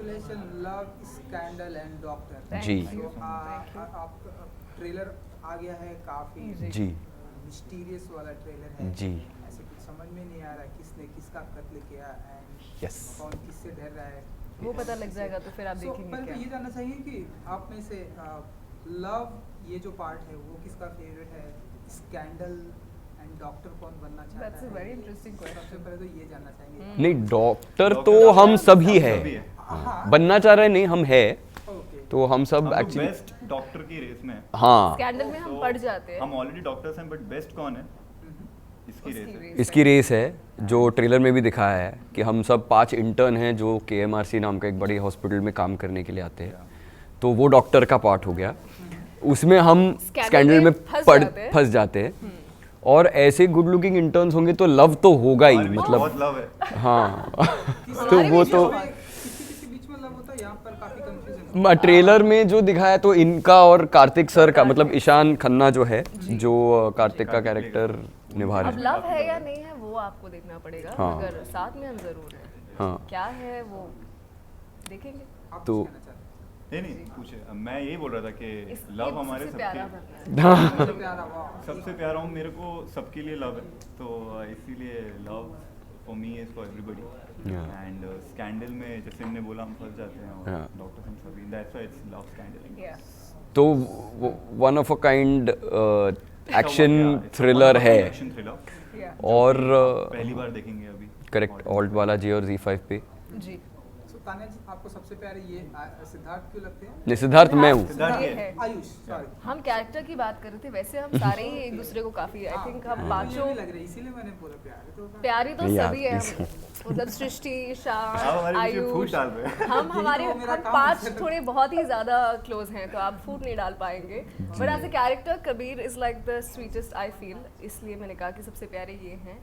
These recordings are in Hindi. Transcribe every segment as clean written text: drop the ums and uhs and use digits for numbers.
Congratulation love scandal and doctor जी आप ट्रेलर आ गया है काफी जी मिस्टीरियस वाला ट्रेलर है जी ऐसे कुछ समझ में नहीं आ रहा किसने किसका कत्ल किया एंड यस कौन किससे डर रहा है वो पता लग जाएगा तो फिर आप So, देखेंगे पहले क्या तो ये जानना चाहिए कि आप में से लव ये जो पार्ट है वो किसका फेवरेट है स्कैंडल एंड डॉक्टर कौन बनना चाहता That's a है very interesting question. सबसे पहले तो ये जानना चाहेंगे नहीं डॉक्टर तो हम सभी है हाँ बनना चाह रहे नहीं हम है ओके तो हम सब हम एक्चुअली बेस्ट डॉक्टर की रेस में हैं। हाँ स्कैंडल में हम तो पड़ जाते हैं हम ऑलरेडी डॉक्टर्स हैं बट बेस्ट कौन है इसकी रेस उसकी है race इसकी रेस है जो ट्रेलर में भी दिखाया है कि हम सब 5 इंटर्न हैं जो KMRC नाम का एक बड़ी हॉस्पिटल में काम करने के लिए आते हैं तो वो डॉक्टर का पार्ट हो गया उसमें हम स्कैंडल में फंस जाते हैं और ऐसे गुड लुकिंग इंटर्न्स होंगे तो लव तो होगा ही हमारे बीच मतलब बहुत लव है हाँ तो हमारे वो बीच तो किसी किसी बीच में लव होता है यहाँ पर काफी कंफ्यूजन ट्रेलर में जो दिखाया तो इनका और कार्तिक सर का मतलब ईशान खन्ना जो है जो कार्तिक का कैरेक्टर निभा अब रहे हैं लव है या नहीं है वो आपको देखना पड़ेगा हाँ। मगर साथ में हम जरूर हैं हाँ क्या है वो देखेंगे आप तो- कुछ कहना चाहते नहीं नहीं पूछे मैं यही बोल रहा था कि इस लव हमारे सबसे प्यारा सबके बनना है हैं सबसे प्यारा वाह सबसे प्यारा हूँ मेरे को सबके लिए लव है तो इसीलिए love for me is for everybody Yeah. And scandal में जैसे हमने बोला हम फंस जाते हैं और Yeah. डॉक्टर्स हम सभी that's why it's love scandal Yeah. तो one of a kind action thriller है एक्शन थ्रिलर Yeah. और पहली बार देखेंगे अभी करेक्ट ऑल्ट वाला जी और Z5 पे जी सो तान्या जी आपको सबसे प्यारे ये सिद्धार्थ क्यों लगते हैं नहीं सिद्धार्थ मैं हूँ सिद्धार्थ ये ये है आयुष सॉरी हम कैरेक्टर की बात कर रहे थे वैसे हम सारे ही एक दूसरे को काफी आई थिंक हम पांचों लग रही है इसीलिए मैंने बोला प्यारे तो प्यारी तो नहीं यार, सभी है please. मतलब सृष्टि आप शान हमारे पीछे फूट आयुष डाल रहे हैं हम हमारे तो मेरा हम काम 5 है। थोड़े बहुत ही ज्यादा क्लोज हैं तो आप फूट नहीं डाल पाएंगे but as a character Kabir is like the sweetest I feel इसलिए मैंने कहा कि सबसे प्यारे ये हैं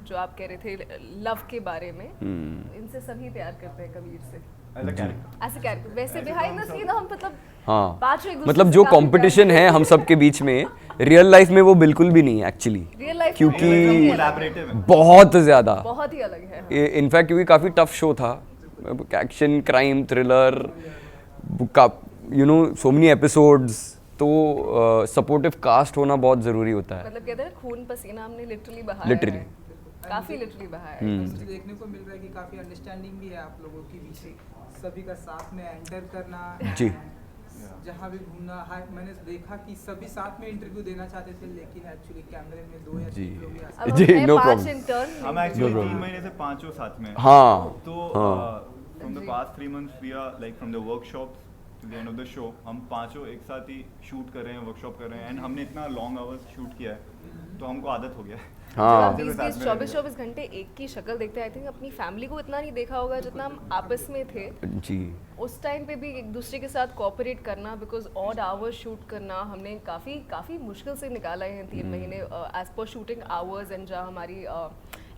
जो आप कह रहे थे लव के बारे में इनसे सभी प्यार करते हैं कबीर से एज अ कैरेक्टर ऐसे कैरेक्टर वैसे बिहाइंड द सीन हम मतलब हाँ पांचों एक दूसरे मतलब से जो काफी कंपटीशन है हम सब के बीच में रियल लाइफ में वो बिल्कुल भी नहीं है एक्चुअली रियल लाइफ क्योंकि कोलैबोरेटिव है बहुत ज़्यादा बहुत ही अलग है इनफैक्ट क्योंकि काफ़ी टफ शो था एक्शन क्राइम थ्रिलर का सो मेनी एपिसोड्स तो सपोर्टिव कास्ट होना बहुत ज़रूरी होता है मतलब कहते हैं खून पसीना हमने लिटरली बहाया Literally. है काफी लिटरली बहाया है मुझे देखने को मिल रहा है कि काफी अंडरस्टैंडिंग भी है आप लोगों के बीच सभी का साथ में एंटर करना जी। जहाँ भी घूमना है मैंने देखा कि सभी साथ में इंटरव्यू देना चाहते थे लेकिन एक्चुअली कैमरे में 2 या 3 लोग ही आ अब जी, हम हैं no 5 problem. इंटर्न हम एक्चुअली 3 महीने से पांचों साथ में हैं। हाँ तो from the past 3 months we are like from the workshop to the end of the show हम पांचों एक साथ ही शूट कर रहे हैं वर्कशॉप कर रहे हैं एंड हमने इतना लॉन्ग आवर्स शूट किया है तो हमको आदत हो गया है हाँ जब साथ में 24 घंटे एक की शक्ल देखते हैं आई थिंक अपनी फैमिली को इतना नहीं देखा होगा जितना हम आपस में थे जी उस टाइम पे भी एक दूसरे के साथ कोऑपरेट करना बिकॉज ऑड आवर्स शूट करना हमने काफ़ी मुश्किल से निकाला है 3 महीने as per shooting hours and जहाँ हमारी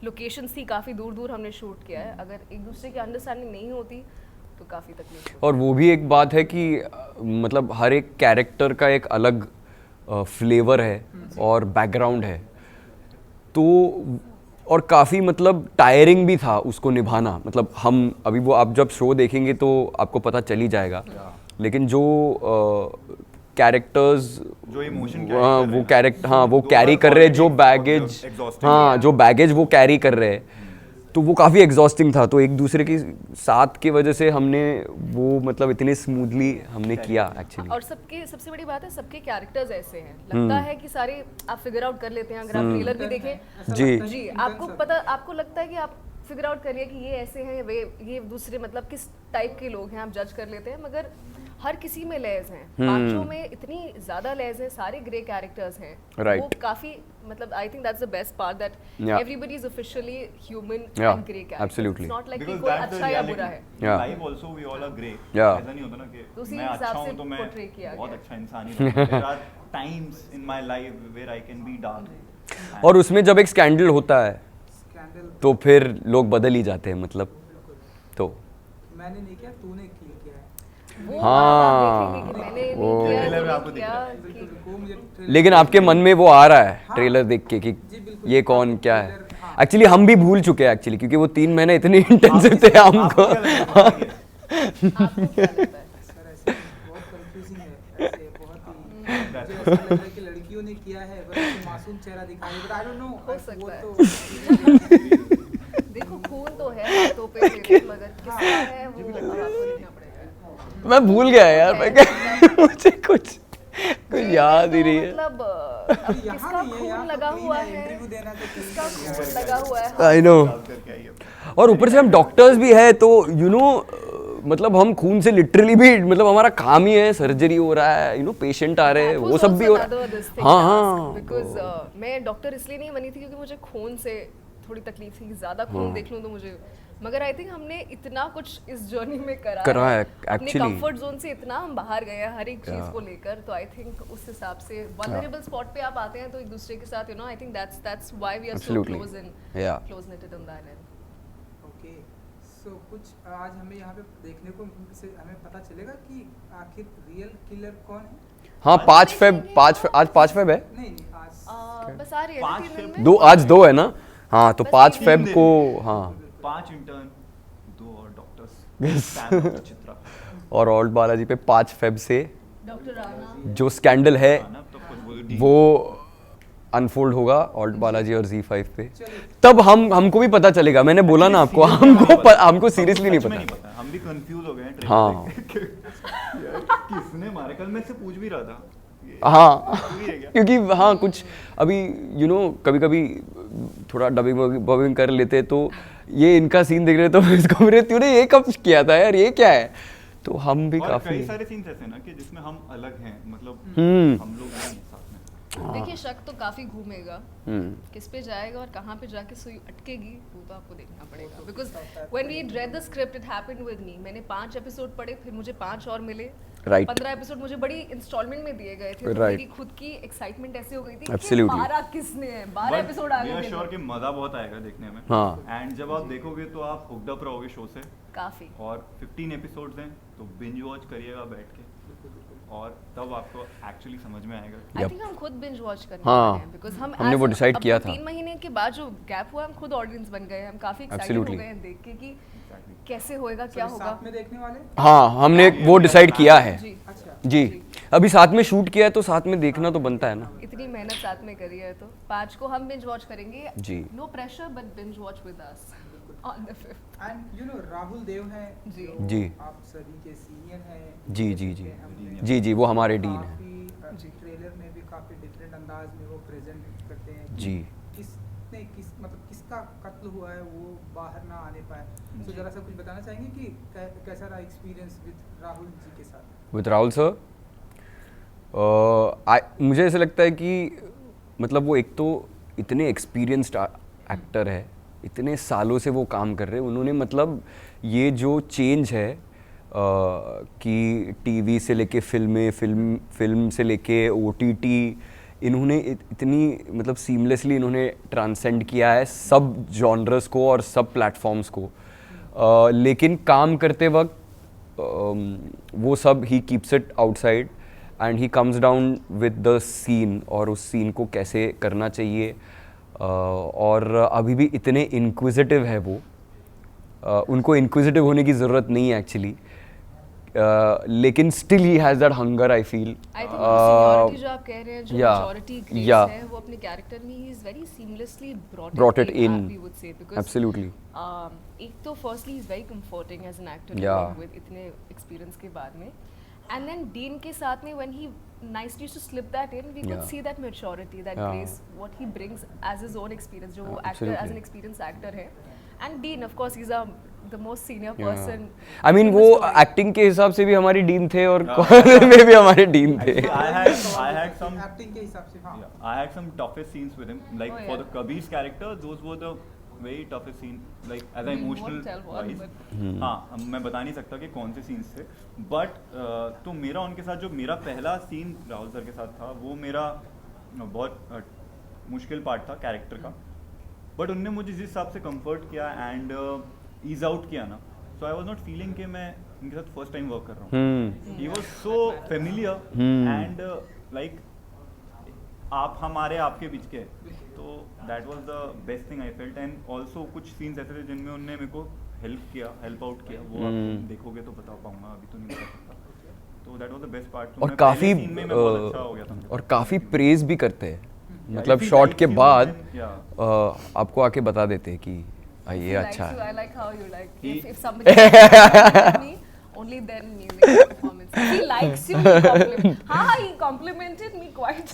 लोकेशंस थी काफ़ी दूर दूर हमने शूट किया है अगर एक दूसरे की अंडरस्टैंडिंग नहीं होती तो काफ़ी तकलीफ होती और वो भी एक बात है कि मतलब हर एक कैरेक्टर का एक अलग फ्लेवर है और बैकग्राउंड है तो और काफ़ी मतलब टायरिंग भी था उसको निभाना मतलब हम अभी वो आप जब शो देखेंगे तो आपको पता चल ही जाएगा लेकिन जो कैरेक्टर्स जो इमोशन वो कैरेक्टर हाँ वो कैरी कर रहे हैं जो बैगेज हाँ जो बैगेज वो कैरी कर रहे हैं तो वो काफ़ी एग्जॉस्टिंग था तो एक दूसरे की साथ की वजह से हमने वो मतलब इतने स्मूथली हमने किया एक्चुअली और सबके सबसे बड़ी बात है सबके कैरेक्टर्स ऐसे हैं लगता है कि सारे आप फिगर आउट कर लेते हैं अगर आप ट्रेलर भी देखें जी जी आपको लगता है कि आप फिगर आउट करिए कि ये ऐसे हैं वे ये दूसरे मतलब किस टाइप के लोग हैं आप जज कर लेते हैं मगर हर किसी में लेयर्स हैं पांचों में इतनी ज्यादा लेयर्स हैं सारे ग्रे कैरेक्टर्स हैं Right. वो काफी मतलब आई think that's the best part that Yeah. Everybody is officially human Yeah, and grey characters absolutely. It's not like कि Because कोई that's the अच्छा या reality. बुरा है Yeah. Life also we all are grey. Yeah. ऐसा नहीं होता ना कि तो उसी मैं अच्छा हिसाब से हूँ तो मैं portray किया बहुत गया। अच्छा इंसान ही रहूँ। There are times in my life where I can be dark. और उसमें जब एक स्कैंडल होता है स्कैंडल तो फिर लोग बदल ही जाते हैं मतलब तो मैंने नहीं किया तूने किया है वो हाँ, आप देखेंगे कि मैंने वो- नहीं किया ट्रेलर में नहीं आपको दिख किया रहा है। कि वो मुझे लेकिन आपके मन में वो आ रहा है ट्रेलर देख के कि बिल्कुल। ये कौन क्या है ट्रेलर, हाँ। एक्चुअली हम भी भूल चुके हैं एक्चुअली क्योंकि वो 3 महीने इतने इंटेंसिव थे हमको आपको क्या लगता है आपको क्या लगता है? सर ऐसे बहुत कंफ्यूजिंग है, ऐसे बहुत ही मुझे ऐसा लग रहा है कि लड़कियों ने किया है, बस ऐसे मासूम चेहरा दिखाई, बट आई डोंट नो हो सकता है। तो देखो खून तो है हाथों पे मेरे, मगर किसका है वो अब आपको देखना पड़ेगा। मैं भूल गया यार, मैं क्या मुझे कुछ याद ही तो नहीं है। मतलब अभी यहाँ किसका नहीं है, खून यहाँ तो लगा queen हुआ है, है, इंटरव्यू देना तो किसका किसका खून लगा हुआ है। I know. बात करके आई है। और ऊपर से हम डॉक्टर्स भी है तो यू नो मतलब हम खून से लिटरली भी मतलब हमारा काम ही है, सर्जरी हो रहा है, यू नो पेशेंट आ रहे हैं, वो सब भी हो रहा है। हाँ हाँ बिकॉज मैं डॉक्टर इसलिए नहीं बनी थी क्योंकि मुझे खून से थोड़ी तकलीफ थी, ज़्यादा खून हाँ। देख लूँ तो मुझे, मगर आई थिंक हमने इतना कुछ इस जर्नी में करा है, अपने actually। कंफर्ट जोन से इतना हम बाहर गए हैं हर एक चीज़ Yeah। को लेकर, तो आई थिंक उस हिसाब से वल्नरेबल स्पॉट पे आप आते हैं तो एक दूसरे के साथ, you know, I think that's why we are so Absolutely। Close and Yeah। Close knitted on that end. Okay, so कुछ आज हमें यहाँ पे देखने को से हमें पता चलेगा कि आखिर रियल किलर कौन है। हाँ 5 फेब आज 5 फेब है, नहीं नहीं, आज बस आ रही है ना 5 3 दिन फेब में। दो आज 2 है ना, हाँ तो बस 5 तीन फेब दिन। को, हाँ 5 इंटर्न, 2 और डॉक्टर्स, चित्रा और ओल्ड बालाजी पे 5 फेब से डॉक्टर राणा जो स्कैंडल है ना, तो कुछ बोलो वो अनफोल्ड होगा ओल्ड बालाजी और Z5 पे, चलिए तब हमको भी पता चलेगा। मैंने बोला ना आपको, हमको सीरियसली नहीं पता। हम भी कंफ्यूज हो गए हैं ट्रेलर हाँ। देख के। यार किसने मारे, कल मैं इससे पूछ भी रहा था ये हाँ वही है क्या? क्योंकि हाँ कुछ अभी यू नो कभी कभी थोड़ा डबिंग बबिंग कर लेते तो ये इनका सीन देख रहे तो इसको मेरे तूने ये कब किया था यार, ये क्या है, तो हम भी और काफी कई सारे सीन्स ऐसे ना कि जिसमें हम अलग हैं, मतलब हम्म। हम लोग नहीं हैं साथ में। देखिए शक तो काफी घूमेगा, हम्म। किस पे जाएगा और कहाँ पे जाके सुई अटकेगी वो तो आपको देखना पड़ेगा, because when we read the script it happened with me, मैंने 5 एपिसोड पढ़े, फिर मुझे 5 और मिले, Right। 15 एपिसोड मुझे बड़ी इंस्टॉलमेंट में दिए गए थे, तो Right। मेरी खुद की एक्साइटमेंट ऐसी हो गई थी कि Absolutely। 12 किसने है, 12 एपिसोड आ वी आर गए श्योर थे कि मजा बहुत आएगा देखने में। हाँ। एंड जब आप देखोगे तो आप हुक्ड अप रहोगे शो से। काफी। और 15 एपिसोड्स हैं तो बिंज वॉच करिएगा बैठ के, और तब आपको एक्चुअली समझ में आएगा। आई Yep। थिंक हम खुद बिंज वॉच करने हाँ। वाले हैं, बिकॉज हमने वो decide किया था। 3 महीने के बाद जो गैप हुआ हम खुद ऑडियंस बन गए हैं, हम काफी एक्साइटेड हो Absolutely। गए हैं देख के कि कैसे होएगा, क्या सॉरी, होगा। साथ में देखने वाले। हाँ हमने वो डिसाइड किया है जी, अच्छा, जी, अभी साथ में शूट किया है तो साथ में देखना तो बनता है ना। इतनी मेहनत साथ में करी है तो 5 को हम बिंज वॉच करेंगे। जी। No pressure but binge watch with us on the 5th। And you know Rahul Dev हैं जी। जो जी। आप सभी के सीनियर हैं। जी, जी, जी। हमने जी जी वो हमारे डीन है। काफी ट्रेलर में भी काफी डिफरेंट अंदाज में वो प्रेजेंट करते हैं कि जी। मतलब किसका कत्ल हुआ है वो बाहर ना आने पाए, तो जरा सा कुछ बताना चाहेंगे कि कैसा रहा एक्सपीरियंस विद राहुल जी के साथ। विद राहुल सर मुझे ऐसा लगता है कि मतलब वो एक तो इतने एक्सपीरियंस्ड एक्टर है, इतने सालों से वो काम कर रहे हैं, उन्होंने मतलब ये जो चेंज है कि टीवी से लेके फिल्म से लेके OTT, इन्होंने इतनी मतलब सीमलेसली इन्होंने ट्रांसेंड किया है सब जॉनर्स को और सब प्लेटफॉर्म्स को, लेकिन काम करते वक्त वो सब he keeps it outside and he comes down with the scene और उस सीन को कैसे करना चाहिए, और अभी भी इतने इंक्विजिटिव है वो, उनको इंक्विजिटिव होने की ज़रूरत नहीं है एक्चुअली, लेकिन still he has that hunger I feel. I think seniority जो आप कह रहे हैं, जो yeah, मैच्योरिटी ग्रेस yeah। है, वो अपने कैरेक्टर में he is very seamlessly Brought it in। We would say, because Absolutely। एक तो firstly is very comforting as an actor Yeah। With इतने एक्सपीरियंस के बाद में, एंड देन डीन के साथ में when he nicely to slip that in, we could Yeah। see that maturity, that Yeah। grace, what he brings as his own experience, जो वो actor as Absolutely। an experienced actor है, and Dean of course he's the most senior Yeah। person I mean in the वो story। एक्टिंग के हिसाब से भी हमारे डीन थे और कॉलेज में भी हमारे डीन थे। Actually, I had some acting के हिसाब से, हाँ। Yeah, I had some toughest scenes with him. Like Oh, for yeah। the Kabir's character, those were the very toughest scene. Like as an We won't emotional tell what, wise. but- हाँ, मैं बता नहीं सकता कि कौन से scenes थे. But तो मेरा उनके साथ जो मेरा पहला scene राहुल सर के साथ था, वो मेरा बहुत मुश्किल पार्ट था कैरेक्टर का. But उनने मुझे जिस हिसाब से comfort किया and ease out किया ना, so I was not feeling कि मैं उनके साथ first time work कर रहा हूँ. He was so familiar and like आप हमारे आपके बीच के हैं। तो that was the best thing I felt. And also कुछ सीन्स ऐसे थे जिनमें उन्होंने मेरे को हेल्प आउट किया, वो आप देखोगे तो बता पाऊंगा, अभी तो नहीं बता सकता। तो that was the best part. और काफ़ी अच्छा हो गया था। और काफ़ी प्रेज भी करते हैं, मतलब शॉट के बाद Yeah. आपको आके बता देते हैं कि ये अच्छा है। I like how you like. He- If somebody likes me, only then me make a performance. If he likes you, he compliment. हाँ, he complimented me quite.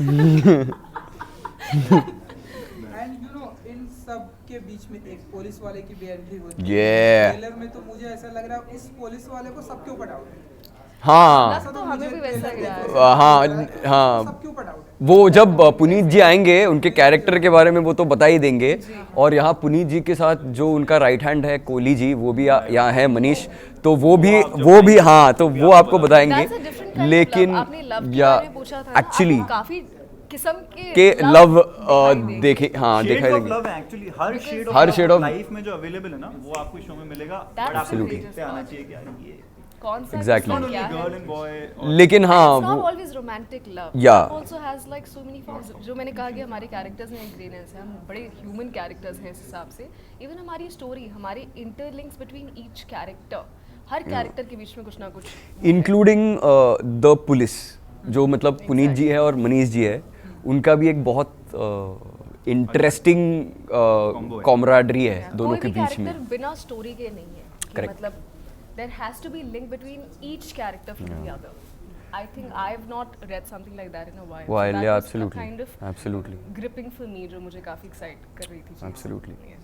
And you no इन सब के बीच में एक पुलिस वाले की भी एंट्री होती है। Yeah. ट्रेलर में तो मुझे ऐसा लग रहा है उस पुलिस वाले को सबके ऊपर डाउट है। हाँ तो हमें भी वैसा ही रहा है। हाँ सबके ऊपर डाउट है। वो जब पुनीत जी आएंगे उनके कैरेक्टर के बारे में वो तो बता ही देंगे। और यहाँ पुनीत जी के साथ जो उनका राइट हैंड है कोहली जी, वो भी यहाँ है मनीष, तो वो भी हाँ, तो वो आपको बताएंगे। That's a different kind of लेकिन love. आपने love के या बारे में पूछा था ना, एक्चुअली आपको काफी किस्म के लव दिखाई देंगे। देखे, हाँ Shades दिखाई of देंगे। love एक्चुअली हर शेड हर shade of- लाइफ में जो अवेलेबल है ना, वो आपको शो में मिलेगा। That's बट आपको the देखते greatest आना part. चाहिए कि यार ये कौन सा Exactly. किस्म not क्या only है? girl and boy लेकिन हाँ It's not वो always romantic love. Yeah. Love also has like so many forms. जो मैंने कहा कि हमारे कैरेक्टर्स में एक ग्रेनेस है, हम बड़े ह्यूमन कैरेक्टर्स हैं इस हिसाब से। इवन हमारी स्टोरी, हमारे इंटरलिंक्स बिटवीन ईच कैरेक्टर, हर कैरेक्टर के बीच में कुछ ना कुछ। इंक्लूडिंग द पुलिस, जो मतलब पुनीत जी है और मनीष जी है, उनका भी एक बहुत इंटरेस्टिंग कॉमराडरी है दोनों के कोई भी बीच में। कैरेक्टर बिना स्टोरी के नहीं है कि Correct. मतलब there has to be link between each character from the other. I think I have not read something like that in a while. So While, that yeah, was a absolutely, kind of absolutely, gripping for me, जो मुझे काफी excite कर रही थी चीज़। absolutely. Yeah.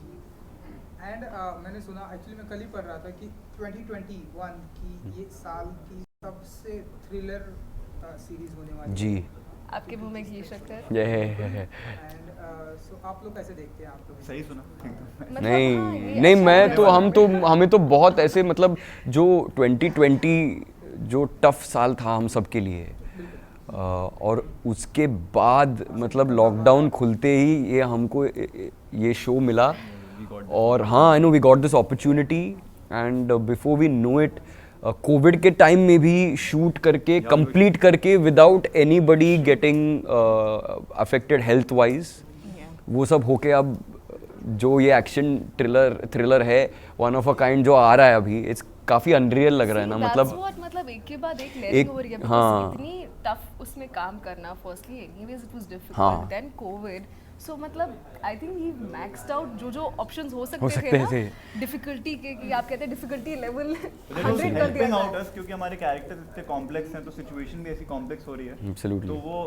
एंड मैंने सुना, एक्चुअली मैं कल ही पढ़ रहा था कि 2021 की ये साल की सबसे थ्रिलर सीरीज होने वाली जी आपके मुंह में घी शक्कर। ये एंड सो आप लोग कैसे देखते हैं आप लोग? सही सुना मतलब नहीं हाँ, ये नहीं अच्छा मैं होने तो वाला हम तो हमें तो बहुत ऐसे मतलब जो 2020 जो टफ साल था हम सब के लिए, और उसके बाद मतलब लॉकडाउन खुलते ही ये हमको ये शो मिला। और हाँ, I know we got this opportunity and before we know it Covid के टाइम में भी शूट करके कंप्लीट करके without anybody getting affected healthwise, वो सब होके अब जो ये एक्शन थ्रिलर है वन ऑफ अ काइंड जो आ रहा है अभी, इट्स काफ़ी अनरियल लग रहा है ना। मतलब एक के बाद एक लेवल हो रही है, हाँ। इतनी टफ उसमें काम करना। फर्स्टली एनीवेज इट वाज हाँ। डिफिकल्ट, देन कोविड, सो मतलब I think he maxed out जो ऑप्शंस हो सकते सकते थे। ना डिफिकल्टी के, कि आप कहते हैं डिफिकल्टी लेवल 100 कर हेल्पिंग दिया आउट था। अस, क्योंकि हमारे कैरेक्टर्स इतने कॉम्प्लेक्स हैं, तो सिचुएशन भी ऐसी कॉम्प्लेक्स हो रही है। Absolutely. तो वो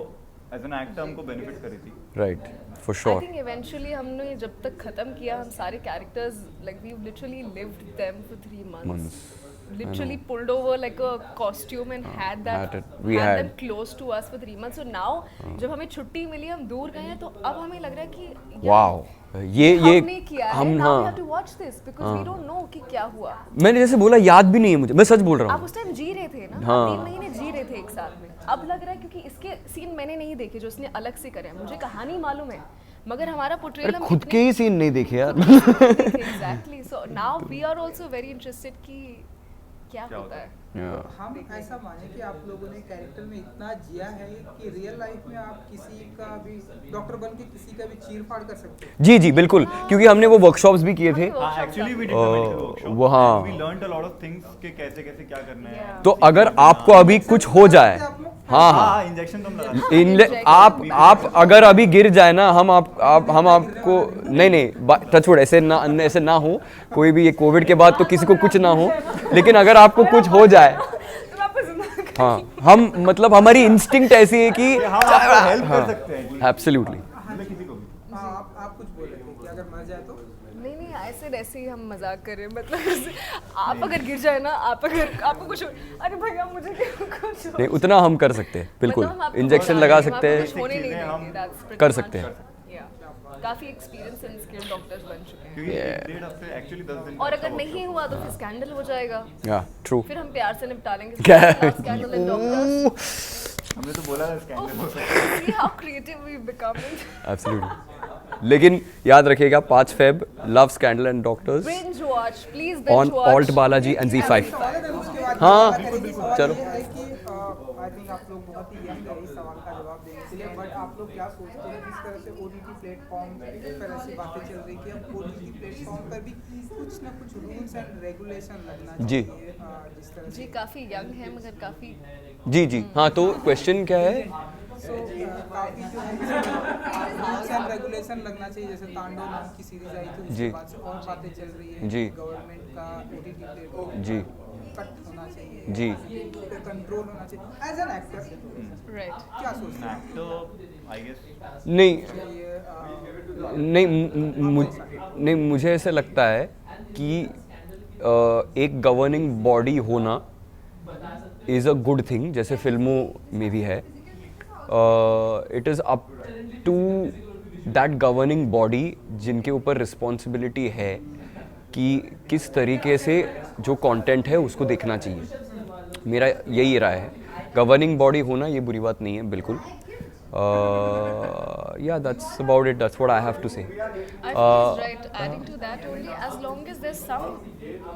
एज एन एक्टर हमको बेनिफिट करी थी। Right for I sure. Think eventually हमने जब तक खत्म किया, हम सारे characters like we literally lived them for 3 months. Literally pulled over like a costume and had had it. We had. them close to us for 3 months. So now जब हमें छुट्टी मिली, हम दूर गए हैं, तो अब हमें लग रहा है कि यार, वाओ ये हमने किया है, हम now we हाँ have to watch this because we don't know कि क्या हुआ। मैंने जैसे बोला याद भी नहीं है मुझे, मैं सच बोल रहा आप हूँ। उस टाइम जी रहे थे ना, हाँ। 3 महीने जी रहे थे एक साथ में। अब लग रहा है क्योंकि इसके सीन मैंने नहीं देखे जो इसने अलग से करे हैं, मुझे कहानी मालूम है, मगर हमारा पोर्ट्रेयल अरे खुद के ही सीन नहीं देखे यार। Exactly. So now we are also very interested कि क्या होता है। हम ऐसा माने कि आप लोगों ने कैरेक्टर में इतना जिया है कि रियल लाइफ में आप किसी का भी डॉक्टर बन के किसी का भी चीर-फाड़ कर सकते हैं। जी जी बिल्कुल, क्योंकि हमने वो वर्कशॉप्स भी किए थे। हाँ, actually we did the medical workshop. वो हाँ। We learned a lot of things कि कैसे कैसे क्या करना है। Yeah. तो अगर आपको अभी कुछ हो जाए, हाँ हाँ, हाँ, इंजेक्शन तो हम लगाते हैं। आप अगर अभी गिर जाए ना, हम आपको नहीं टचवुड ऐसे ना हो, कोई भी ये कोविड के बाद तो किसी को कुछ ना हो, लेकिन अगर आपको कुछ हो जाए, तो वापस जिंदा हाँ हम मतलब हमारी इंस्टिंक्ट ऐसी है कि हम आपको हेल्प कर सकते हैं। एब्सोल्युटली। मतलब किसी को भी। हाँ, आप कुछ बोल रहे थे कि अगर मर जाए तो? नहीं ऐसे ही हम मजाक कर रहे हैं, मतलब आप अगर गिर जाए ना, आपको कुछ अरे भैया मुझे कुछ नहीं उतना हम कर सकते हैं, बिल्कुल मतलब हम आपको इंजेक्शन बता लगा रहे हैं, सकते हम हैं, कुछ होने नहीं चीज़ें हम देंगे, that's pretty कर much- सकते हैं। Yeah. काफी एक्सपीरियंस एंड स्किल्ड डॉक्टर्स बन चुके हैं। क्योंकि 1.5 हफ्ते एक्चुअली 10 दिन और अगर नहीं हुआ तो फिर स्कैंडल हो जाएगा, या ट्रू। फिर हम प्यार से निपटा लेंगे क्या? Scandal and doctors. हमने तो बोला था स्कैंडल हो सकता है। See how creative we've become. Absolutely. लेकिन याद रखिएगा 5 Feb love scandal and doctors Binge watch, please On binge watch. Alt Balaji and Z5. सवाल है ना, उसके बाद हाँ, सवाल चलो। ये है कि आई थिंक आप लोग बहुत ही यंग है इस सवाल का जवाब देने के लिए, बट आप लोग क्या सोचते प्लेटफॉर्म पर ऐसी बातें चल रही कि अब OTT प्लेटफॉर्म पर भी कुछ ना कुछ रूल्स एंड रेगुलेशन लगना जी। चाहिए, जिस तरह जी से काफ़ी यंग है मगर काफ़ी जी जी हाँ, तो क्वेश्चन क्या है? सो काफ़ी जो है रूल्स एंड रेगुलेशन लगना चाहिए, जैसे तांडव नाम की सीरीज आई थी, उसके जी। बाद से और बातें चल रही है जी। गवर्नमेंट का OTT प्लेटफॉर्म जी। कट होना चाहिए, जी। कंट्रोल होना चाहिए। एज एन एक्टर राइट क्या सोचते हैं एक्टर आई गेस नहीं ये नहीं नहीं, मुझे ऐसा लगता है कि एक गवर्निंग बॉडी होना इज़ अ गुड थिंग, जैसे फिल्मों में भी है. It is up to that governing body जिनके ऊपर रिस्पॉन्सिबिलिटी है कि किस तरीके से जो कंटेंट है उसको देखना चाहिए. मेरा यही राय है. गवर्निंग बॉडी होना ये बुरी बात नहीं है बिल्कुल. Yeah, that's about it. That's what I have to say. I think he's right. Adding to that only, as long as there's some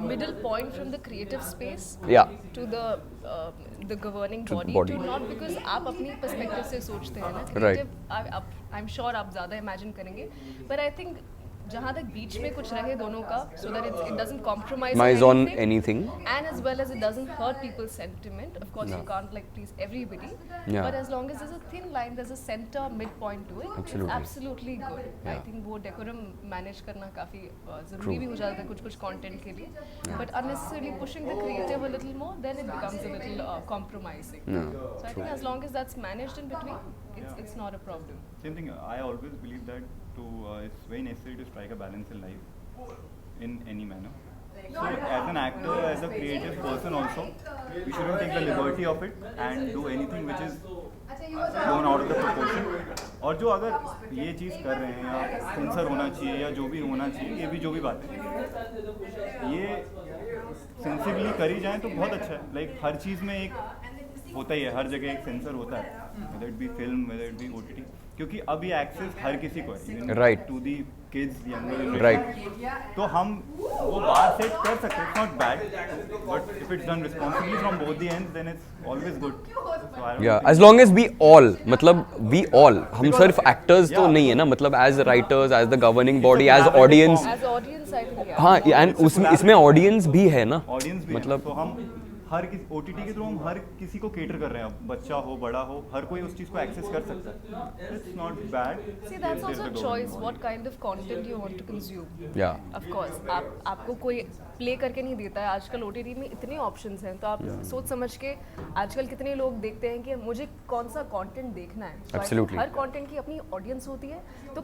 middle point from the creative space Yeah. to the governing To the body, body. to not because आप अपनी perspective से सोचते हैं ना Right. creative, I'm sure आप ज़्यादा imagine करेंगे, but I think जहाँ तक बीच में कुछ रहे दोनों का, so that it doesn't compromise Compromise on anything, anything. and as well as it doesn't hurt people's sentiment. Of course, No. you can't like please everybody, Yeah. but as long as there's a thin line, there's a center midpoint to it, Absolutely. it's absolutely good. I Yeah. think वो decorum manage करना काफ़ी ज़रूरी True. भी हो जाता है कुछ content के लिए, but unnecessarily pushing the creative a little more, then it becomes a little compromising. No, So I think as long as that's managed in between, it's not a problem. Same thing. I always believe that it's very necessary to strike a balance in life, in any manner. So as an actor, as a creative person also, we shouldn't take the liberty of it and do anything which is blown out of the proportion. और जो अगर ये चीज़ कर रहे हैं या सेंसर होना चाहिए या जो भी होना चाहिए, ये भी जो भी बात है, ये सेंसिबली करी जाए तो बहुत अच्छा है. लाइक हर चीज़ में एक होता ही है, हर जगह एक सेंसर होता है, whether it be film, whether it be OTT, क्योंकि अब ये एक्सेस हर किसी को है, Right. To the kids, younger, Right. तो हम वो बार सेट कर सकते हैं. It's not bad, but if it's done responsibly from both the ends, then it's always good. Yeah, as long as we all, मतलब we all, हम सिर्फ एक्टर्स तो नहीं है ना, मतलब as writers, as the governing body, as audience. As audience, I think yeah. हाँ, एंड उसमें इसमें ऑडियंस भी है ना. ऑडियंस भी मतलब मतलब तो हम हर किसी OTT के थ्रू हम हर किसी को केटर कर रहे हैं. अब बच्चा हो, बड़ा हो, हर कोई उस चीज़ को एक्सेस कर सकता है. It's not bad. See, that's also a choice. What kind of content you want to consume. Yeah. Of course, आपको कोई प्ले करके नहीं देता है. आजकल OTT में इतने ऑप्शंस हैं, तो आप सोच समझ के आजकल कितने लोग देखते हैं कि मुझे कौन सा कंटेंट देखना है. So I think Absolutely. Her content की अपनी ऑडियंस होती है. तो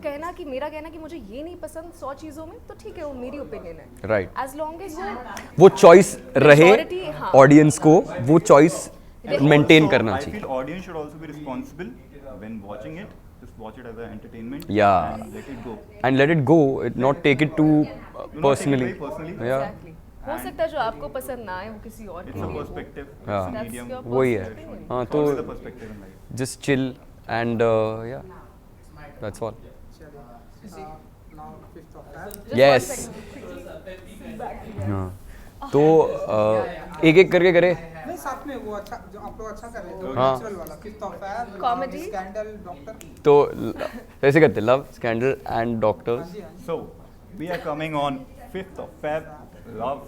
मेरा कहना कि मुझे ये नहीं पसंद 100 चीज़ों में, तो ठीक है, वो मेरी ओपिनियन है. Right. As long as वो चॉइस रहे Majority, हाँ. ऑडियंस को, वो चॉइस मेंटेन करना I चाहिए. feel audience should also be responsible when watching it. Just watch it as an entertainment. Yeah. And let it go. And let it go, not take it too Do not take it personally. very personally. Yeah. Exactly. हो सकता है जो आपको पसंद ना आए वो किसी और It's के a लिए. perspective. Yeah. It's a That's medium. your वही है. perspective. हाँ, It's तो always a perspective in life. just chill and yeah, that's all. चलिए now 5th of Feb. Just Yes. one second, quickly. हाँ, तो एक एक करके करे. नहीं, साथ में वो अच्छा जो आप लोग अच्छा कर रहे थे, हाँ. नेचुरल वाला 5th of Feb, Comedy. Scandal, doctor. तो ऐसे करते, लव, स्कैंडल एंड हाँ डॉक्टर्स जी, हाँ जी. So, we are coming on 5th of Feb. Love.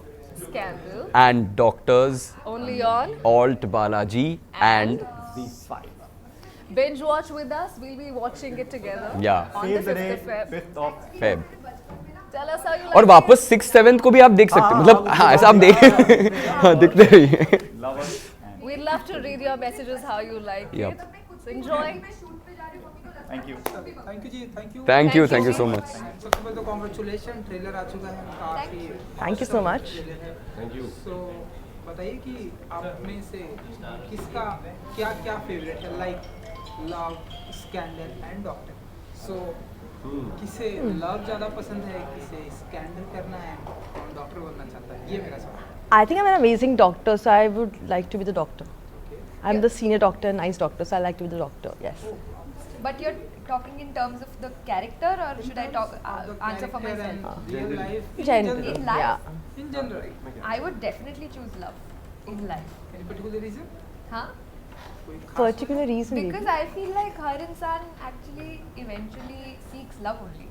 Scandal. And doctors, Only on alt Balaji and V5. binge watch with us. We'll be watching it together. Yeah. On Save the the 5th day, of Feb. 5th of Feb. Tell us how you like और it. वापस 6-7 को भी आप देख सकते हो, मतलब हाँ ऐसा आप देख हाँ दिखते रहिए. love us. And We'd love to read your messages how you like Yep. it. So enjoy. thank you. Thank you जी, thank you. Thank you so much. सबसे पहले तो कॉन्ग्रेचुलेशन, ट्रेलर आ चुका है काफी. Thank you so much. Thank you. So बताइए कि आप में से किसका क्या क्या फेवरेट है, like love, scandal and doctor. So किसे लव ज़्यादा पसंद है, किसे स्कैंडल करना है और डॉक्टर बनना चाहता है, ये मेरा सवाल है. I think I'm an amazing doctor, so I would like to be the doctor. I'm the senior doctor, nice doctor, so I like to be the doctor. Yes. But you're talking in terms of the character, or should I talk The answer for character myself? and real life, Generally, In life? yeah. in general. I would definitely choose love in life. Any particular reason? Huh? कोई खास Particular reason maybe. Because I feel like हर इंसान actually eventually seeks love only.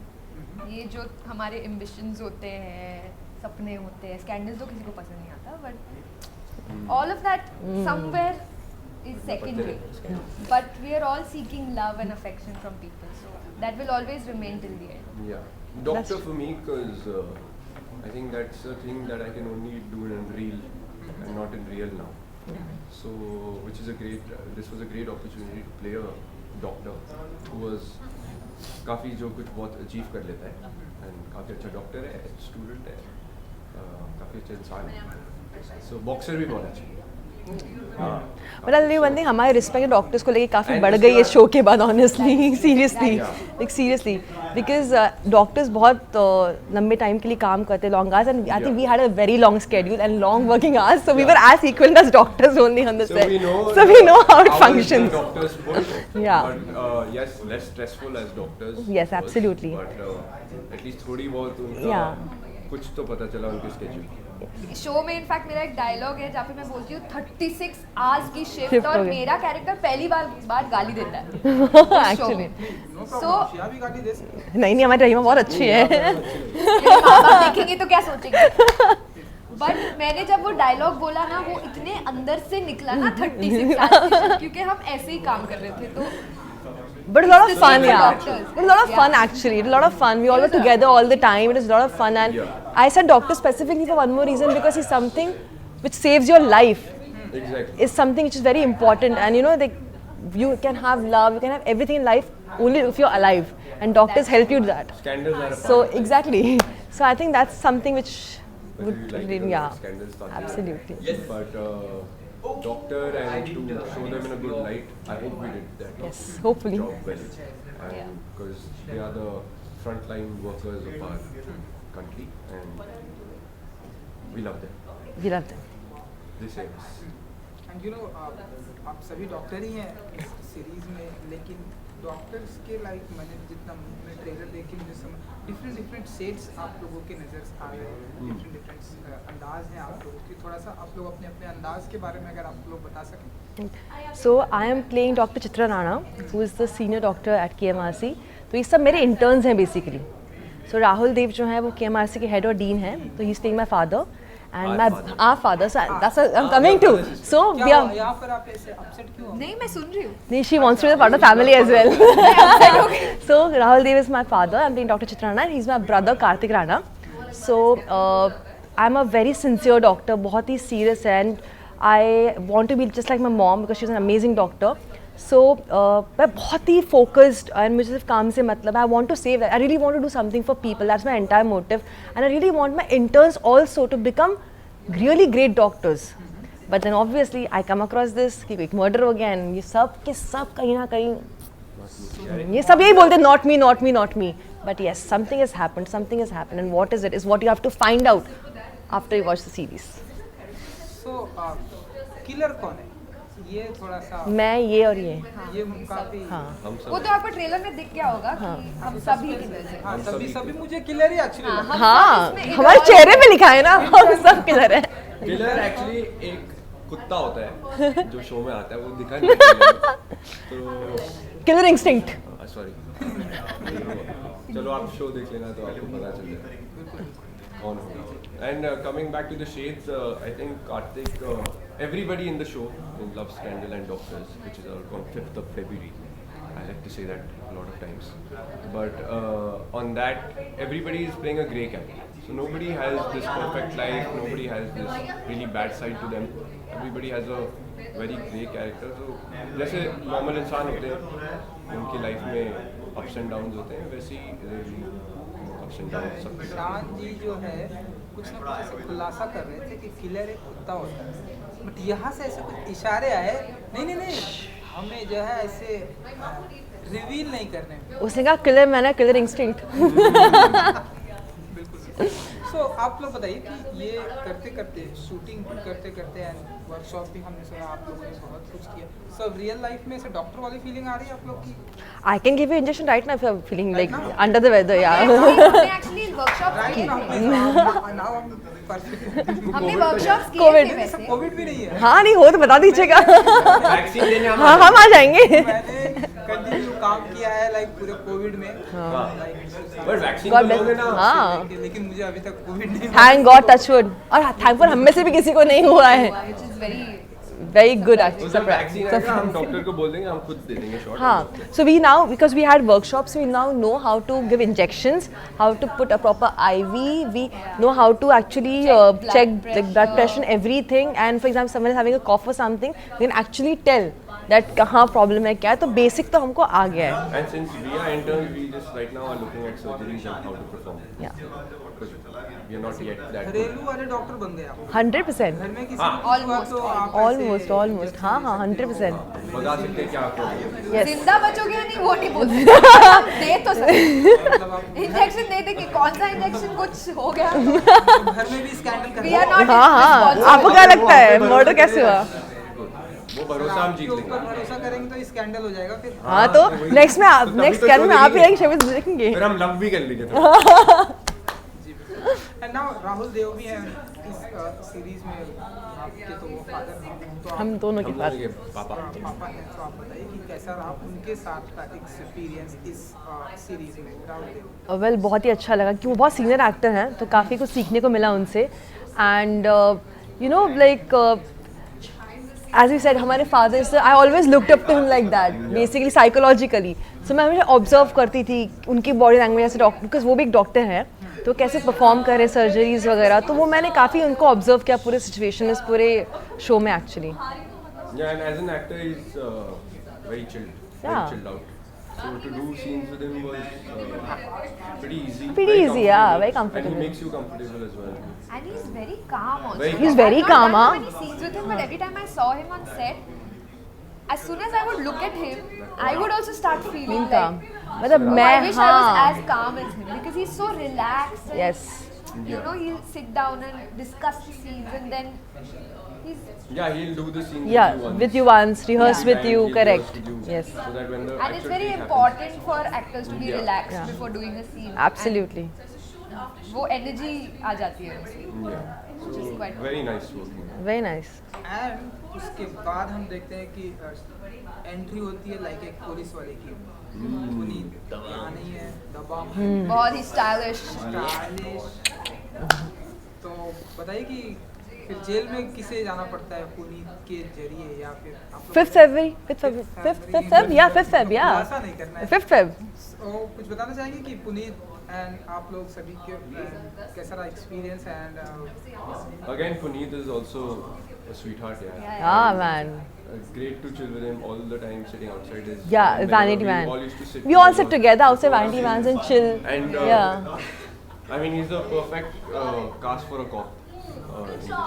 ये जो हमारे ambitions होते हैं, सपने होते हैं, scandals तो किसी को पसंद नहीं आता, but all of that somewhere is secondary. But we are all seeking love and affection from people, so that will always remain till the end. Yeah, doctor for me, because I think that's a thing that I can only do in real and not in real now. So, which is a great. This was a great opportunity to play a doctor who was काफ़ी जो कुछ बहुत अचीव कर लेता है and काफ़ी अच्छा डॉक्टर है, स्टूडेंट है, काफ़ी अच्छा इंसान है. So boxer भी बहुत अच्छा है. But I'll tell you one thing, हमारे रिस्पेक्ट डॉक्टर्स को लेके काफ़ी बढ़ गई है शो के बाद honestly seriously like seriously because doctors बहुत लंबे टाइम के लिए काम करते हैं long hours and I think we had a very long schedule and long working hours so we were as equal as doctors only on the set so we know how it functions. Doctors work, Yeah. but yes, less stressful as doctors. Yes, absolutely. But at least थोड़ी बहुत उनका कुछ तो पता चला उनके स्केड्यूल. शो में इनफैक्ट मेरा एक डायलॉग है जहाँ पे मैं बोलती हूँ 36 आवर्स की शिफ्ट Shift और हो गई। मेरा कैरेक्टर पहली बार गाली देता है एक्चुअली नो So- प्रॉब्लम, शिया भी गाली दे सकती है. नहीं हमारी रहीमा बहुत अच्छी है मेरे पापा देखेंगे तो क्या सोचेंगे बट मैंने जब वो डायलॉग बोला ना वो इतने अंदर से निकला ना 36 आवर्स की shift, क्योंकि हम ऐसे ही काम कर रहे थे तो But a lot of It's the fun, same for yeah. doctors. But a lot of Yeah. fun actually. A lot of fun. We all were together all the time. It was a lot of fun. And I said doctor specifically for one more reason because he's something which saves your life. Exactly. Is something which is very important. And you know, you can have love, you can have everything in life only if you're alive. And doctors help you do that. Scandals are a part So of it. exactly. So I think that's something which Whether would you like really, it or not, yeah, scandals start. absolutely. But doctor and to show them in a good light, I hope we did that. Yes, hopefully. Job well, and because they are the frontline workers of our country, and we love them. We love them. They save us. And you no आप सभी डॉक्टर ही हैं इस सीरीज में, लेकिन डॉक्टर्स के लाइक मैंने जितना मैं ट्रेलर देखी मुझे समझ डिफरेंट शेड्स आप लोगों के नज़र आ रहे हैं, डिफरेंट अंदाज हैं आप लोगों की. थोड़ा सा आप लोग अपने अपने अंदाज के बारे में अगर आप लोग बता सकें. So I am playing Dr. Chitra Rana, who is the senior doctor at KMRC. तो ये सब मेरे interns हैं basically. So राहुल देव जो हैं वो KMRC के head और dean हैं. तो he is playing my father and our father. So that's what I'm coming to. So we क्या are. हुआ? यहाँ पर आप ऐसे अपसेट क्यों हो? नहीं मैं सुन रही हूँ Nee, she wants to be a part of family as well. So Rahul Dev is my father. I'm playing Dr. Chitra Rana and he's my brother Kartik Rana. So I'm a very sincere doctor, बहुत ही serious and I want to be just like my mom because she's an amazing doctor. So मैं बहुत ही focused and मुझे सिर्फ काम से मतलब I want to save that. I really want to do something for people. That's my entire motive. And I really want my interns also to become really great doctors. But then obviously I come across this कि एक murder हो गया and ये सब के सब कहीं ना कहीं ये सब यही बोलते not me, not me, not me. But yes, something has happened and what is it is what you have to find out after you watch the series. So killer कौन है? ये थोड़ा सा मैं ये और ये ये काफी हाँ हम सब वो तो आपको ट्रेलर में दिख गया होगा कि हम सभी की वजह से हाँ सभी मुझे किलर ही अच्छी लगी. हाँ इसमें हमारे इधर- चेहरे पे लिखा है ना हम सब किलर है किलर एक्चुअली एक कुत्ता होता है जो शो में आता है, वो दिखा नहीं देता. तो किलर इंस्टिंक्ट सॉरी, चलो आप शो देख लेना तो आपको पता चल जाएगा कौन होगा. And coming back to the shades, I think Karthik, everybody in the show in Love, Scandal and Doctors, which is on 5th of February. I like to say that a lot of times. But on that, everybody is playing a grey character. So nobody has this perfect life, nobody has this really bad side to them. Everybody has a very grey character. So जैसे normal इंसान होते हैं, उनकी लाइफ में ups and downs होते हैं, वैसे ही ups and downs सब. शान जी जो है कुछ ना कुछ ऐसे खुलासा कर रहे थे कि किलर एक कुत्ता होता है, बट यहाँ से ऐसे कुछ इशारे आए नहीं हमें जो है ऐसे रिवील नहीं करने. उसने कहा किलर मैंने किलर इंस्टिंक्ट बिल्कुल. सो आप लोग बताइए कि ये करते करते शूटिंग करते करते एंड वर्कशॉप भी हमने सुना आप लोगों ने बहुत कुछ किया, सो रियल लाइफ में ऐसे डॉक्टर वाली फीलिंग आ रही है आप लोग की? I can give you injection right now if you're feeling like now? under the weather. Yeah. हमने एक्चुअली वर्कशॉप राइट किए नाउ थे, नाउ हम परफेक्ट। हमने वर्कशॉप्स किए COVID. थे वैसे। कोविड भी नहीं है। हाँ नहीं हो तो बता दीजिएगा। वैक्सीन लेने हम हाँ हम आ जाएंगे। मैंने कंटिन्यू काम किया है लाइक पूरे कोविड में, पर वैक्सीन God तो bless. लोगे ना। हाँ। लेकिन मुझे अभी तक कोविड नहीं हुआ। Thank God, touch wood. और thank God हम में से भी किसी को नहीं हुआ है। which is Very good actually. तो वैक्सीन आएगा हम डॉक्टर को बोल देंगे, हम खुद दे देंगे शॉट। हाँ, so we now, because we had workshops, we now know how to give injections, how to put a proper IV, we know how to actually check the blood pressure and everything, and for example someone is having a cough or something, we can actually tell that कहाँ problem है क्या है, तो basic तो हमको आ गया है. And since we are interns, we just right now are looking at surgeries and how to perform. Yeah. Because we are not yet that good. घरेलू वाले डॉक्टर बन गए आप। 100%. घर में किसी को कुछ हुआ तो आप Almost. हाँ 100%. बता सकते हैं क्या आपको? Yes. जिंदा बचोगे या नहीं वो नहीं बोल सकते। हम दे तो सकते इंजेक्शन दे दे कि कौन सा इंजेक्शन कुछ हो गया। घर में भी स्कैंडल We are कर not हाँ responsible. आपको क्या लगता है मर्डर कैसे हुआ? वो भरोसा हम जीत ऊपर लेंगे। भरोसा करेंगे तो स्कैंडल हो जाएगा फिर। हाँ तो नेक्स्ट में आप तभी नेक्स्ट तो कैन में show आप ही देखेंगे। आएंगे शब्द देखेंगे. फिर हम लव भी कर लेंगे थोड़ा। एंड नाउ राहुल देव भी हैं इस सीरीज में, आपके तो वो फादर हैं, तो हम दोनों के हम साथ. लोगों के पापा। पापा हैं, तो आप बताइए कि कैसा रहा उनके साथ का एक्सपीरियंस इस सीरीज में राहुल देव? वेल बहुत ही अच्छा लगा कि वो बहुत सीनियर एक्टर हैं तो काफ़ी कुछ सीखने को मिला उनसे and you know like as you said हमारे फादर से I always looked up to him like that basically psychologically. So मैं हमेशा ऑब्जर्व करती थी उनकी बॉडी लैंग्वेज ऐसे डॉक्टर बिकॉज वो भी एक डॉक्टर हैं तो कैसे परफॉर्म कर रहे सर्जरीज वगैरह तो वो मैंने काफ़ी उनको ऑब्जर्व किया पूरे सिचुएशन इस पूरे शो में actually. Yeah, and as an actor, he's very chilled, Yeah. very chilled out. So to do scenes with him was pretty easy. Pretty easy, yeah, very And comfortable. he makes you comfortable as well. And he's very calm also. Very He's very I've not calm, done huh? many scenes with him, but every time I saw him on set, as soon as I would look at him, I would also start feeling calm. like, मतलब I मैं wish I was हाँ as calm as him because he's so relaxed. And, yes You know, he'll sit down and discuss the scenes, and then he's Yeah, he'll do the scenes yeah with you once rehearse Every with time you he'll correct rehearse with you, yes So that when the and it's actual very take important for actors to be Yeah. relaxed Yeah. before doing a scene. absolutely And वो energy आ जाती है उसकी. happens. Yeah. Which is quite Very nice working. very nice. And उसके बाद हम देखते हैं कि एंट्री होती है लाइक एक पुलिस वाले की, पुनीत यहाँ नहीं है, दबंग, बहुत ही stylish. स्टाइलिश। तो बताइए कि फिर जेल में किसे जाना पड़ता है पुनीत के जरिए या फिर आप लोग- 5th February 5th Feb yeah 5th Feb yeah खुलासा नहीं करना है। 5th Feb तो कुछ बताना चाहेंगे कि पुनीत एंड आप लोग सभी के कैसा रहा experience and Again, Puneet is also a sweetheart. Yeah. ah man Great to chill with him all the time, sitting outside his. yeah whenever Vanity we Man all used to sit we all sit together outside Vanity Vans and chill And yeah I mean, he's the perfect cast for a cop in this show.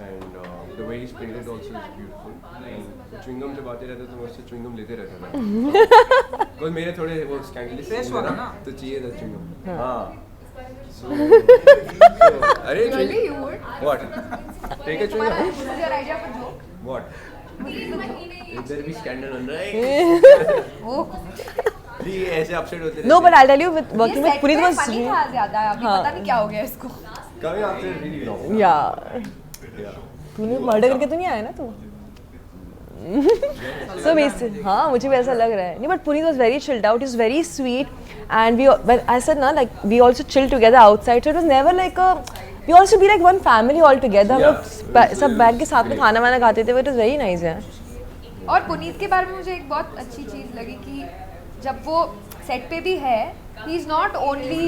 And the way he's painted also is beautiful. And chewing gum से बातें रहते तो मैं उससे chewing gum लेते रहता था. Because मेरे थोड़े वो scandalous Fresh scenes वाला है ना? तो चाहिए था chewing gum. हाँ. So अरे Really, you would? What? Take a chewing तुम्हारा gum. this is your idea for joke? What? इधर भी scandal बन रहा है. Oh. ये ऐसे upset होते रहते no but हैं. I'll tell you with working ये with set Puneet पे was funny था ज़्यादा, अभी हाँ. पता नहीं क्या हो गया इसको. Coming after really long. yeah Yeah. तूने मर्डर करके तो नहीं आया ना तू so basically हाँ मुझे भी ऐसा लग रहा है नहीं but Puneet was very chilled out he's very sweet and we but I said ना like we also chill together outside so it was never like a we also be like one family all together हम लोग सब बैठ के साथ में खाना वाना खाते थे but it was very nice yeah और पुनीत के बारे में मुझे एक बहुत अच्छी चीज़ लगी कि जब वो सेट पे भी है he is not only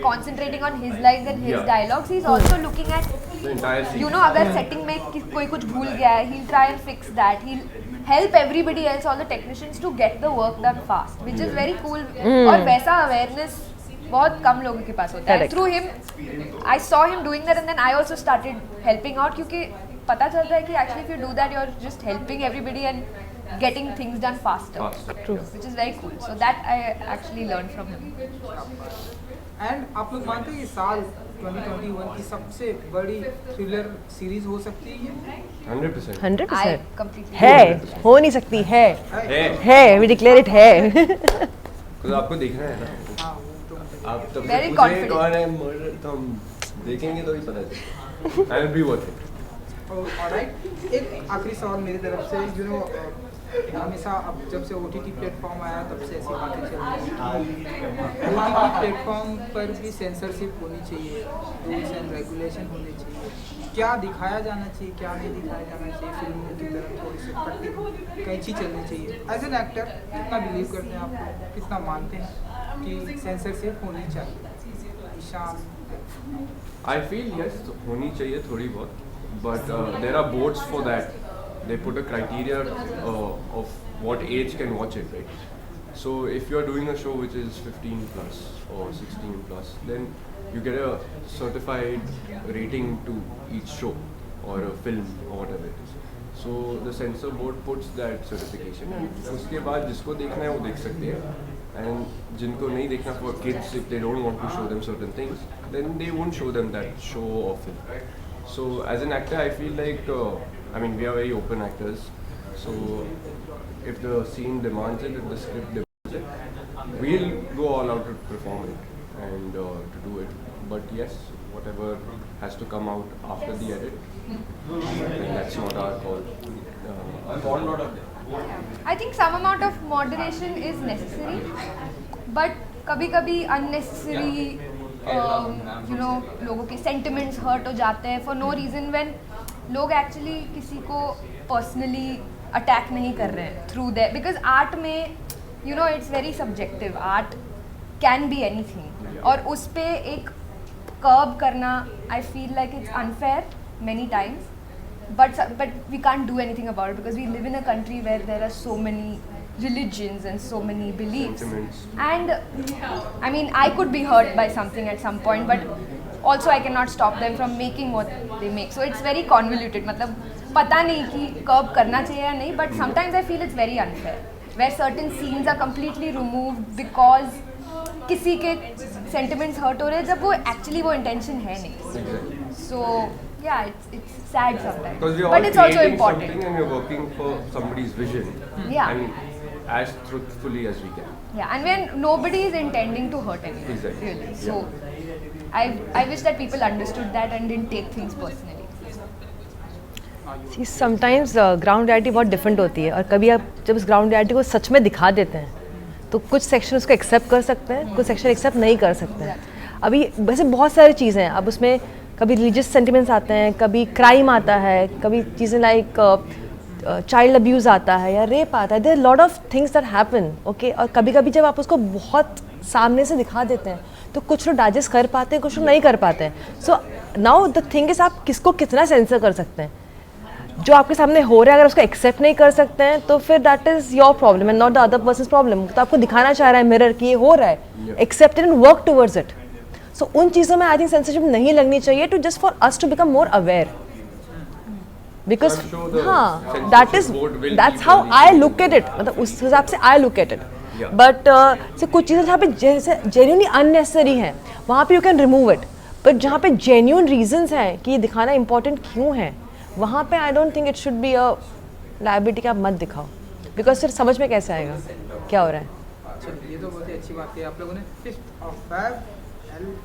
concentrating on his lines and his Yeah. dialogues he is also looking at The entire scene. you know अगर सेटिंग में कोई कुछ भूल गया है he'll try and fix that he'll help everybody else all the technicians to get the work done fast which is very cool और वैसा awareness बहुत कम लोगों के पास होता है Correct. through him I saw him doing that and then I also started helping out क्योंकि पता चलता है कि actually if you do that you're just helping everybody and getting things done faster Faster. True. which is very cool so that I actually learned from him. And आप लोग मानते हैं कि साल 2021 की सबसे बड़ी थ्रिलर सीरीज हो सकती है ये? 100%. 100% completely है, हो नहीं सकती है, है we declare it है. तो आपको देखना है ना. हाँ वो तो आप तब Very से पूछे confident. कौन है मर्डर, तो हम देखेंगे तो ही पता चलेगा. I will be worth alright. एक आखिरी सवाल मेरी तरफ से. हमेशा अब जब से OTT प्लेटफॉर्म आया तब से ऐसी बातें चल रही हैं. OTT प्लेटफॉर्म पर भी सेंसरशिप होनी चाहिए, रूल्स एंड रेगुलेशन होने चाहिए. क्या दिखाया जाना चाहिए, क्या नहीं दिखाया जाना चाहिए, फिल्मों की तरफ थोड़ी सी पट्टी कैंची चलनी चाहिए. एज एन एक्टर कितना बिलीव करते हैं आप लोग, कितना मानते हैं कि सेंसरशिप होनी चाहिए? ईशान. I feel yes, होनी चाहिए थोड़ी बहुत, but there are boards for that. They put a criteria of what age can watch it, right? So if you are doing a show which is 15 plus or 16 plus, then you get a certified rating to each show or a film or whatever it is. So the censor board puts that certification. उसके बाद जिसको देखना है वो देख सकते हैं. And जिनको नहीं देखना, for kids, if they don't want to show them certain things, then they won't show them that show or film. So as an actor, I feel like, I mean, we are very open actors. So if the scene demands it, if the script demands it, we'll go all out to perform it and to do it. But yes, whatever has to come out after the edit, then that's not our call. I think some amount of moderation is necessary, but कभी-कभी unnecessary, लोगों के sentiments hurt हो जाते हैं for no reason, when लोग actually किसी को personally attack नहीं कर रहे हैं through their, because art में it's very subjective. Art can be anything, और उस पे एक curb करना, I feel like it's unfair many times. But we can't do anything about it because we live in a country where there are so many religions and so many beliefs. Sentiments. And I mean, I could be hurt by something at some point, but also I cannot stop them from making what they make. So it's very convoluted. मतलब पता नहीं कि curb करना चाहिए या नहीं, but sometimes I feel it's very unfair where certain scenes are completely removed because किसी के sentiments hurt हो रहे हैं जब वो actually वो intention है नहीं. Exactly. So yeah, it's sad sometimes, Because we're all but it's also creating important. something and we're working for somebody's vision. Yeah. And as truthfully as we can. Yeah, and when nobody is intending to hurt anyone, Exactly. really. So I wish that people understood that and didn't take things personally. See, sometimes ground reality बहुत डिफरेंट होती है, और कभी आप जब उस ग्राउंड रियलिटी को सच में दिखा देते हैं तो कुछ सेक्शन उसको एक्सेप्ट कर सकते हैं, कुछ सेक्शन एक्सेप्ट नहीं कर सकते हैं. अभी वैसे बहुत सारी चीज़ें हैं. अब उसमें कभी रिलीजियस सेंटिमेंट्स आते हैं, कभी क्राइम आता है, कभी चीज़ें लाइक चाइल्ड अब्यूज़ आता है या रेप आता है. There lot of things that happen. Okay, और कभी कभी जब आप उसको बहुत सामने से दिखा देते हैं तो कुछ लोग डाइजेस्ट कर पाते हैं, कुछ लोग नहीं कर पाते हैं. So now the thing is, आप किसको कितना सेंसर कर सकते हैं. जो आपके सामने हो रहा है अगर उसको एक्सेप्ट नहीं कर सकते हैं तो फिर that is your problem and not the other persons problem. तो आपको दिखाना चाह रहा है मिरर कि ये हो रहा है, except and work towards it. So उन चीज़ों में आई थिंक सेंसरशिप नहीं लगनी चाहिए, to just for us to become more aware. Because I'm sure the हाँ, censorship that is board will that's keep how running. I look at it. मतलब उस हिसाब से I look at it. Yeah. But से कुछ चीज़ें जहाँ पे जैसे जेन्यूनली अननेसेसरी हैं वहाँ पे you can remove it. But जहाँ पे जेन्यून रीजंस हैं कि ये दिखाना इंपॉर्टेंट क्यों है, वहाँ पे I don't think it should be a liability कि आप मत दिखाओ, बिकॉज फिर समझ में कैसे आएगा क्या हो रहा है. चलिए, ये तो बहुत ही अच्छी बात है. आप लोगों ने 5th of Feb,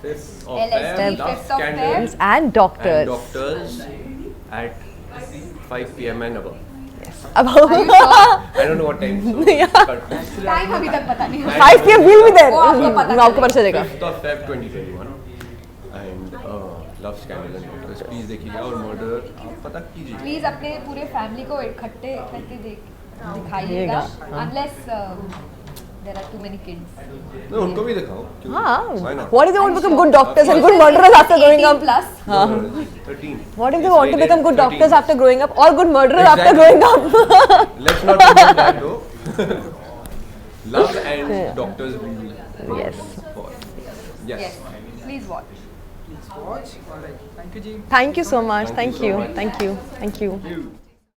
5th of LSD, Feb, Love 5th of Scandal Feb. And and doctors. Doctors at 5 p.m. and above. अब I don't know what time. So, but Time अभी तक पता नहीं. 5 PM will be there. वो आपको पता आपको पता चलेगा. 5th of Feb 2021 and Love Scandal and Doctors. Please देखिएगा, और मर्डर आप पता कीजिए. प्लीज अपने पूरे फैमिली को इकट्ठे करके दिखाइएगा, unless there are too many kids. No, उनको भी दिखाओ. क्यों? हाँ. Why not? What if they want to become good doctors and good murderers after growing 18 up? plus. No, 13. What if they It's want to rated become good 13. doctors after growing up, or good murderers after Exactly. growing up? Let's not promote that though. Love and Doctors will Yes. for. Yes. Yes. Please watch. please watch. All right. Thank you, Ji. Thank you so much. Thank Thank you you. so much. Thank you. Thank you. You.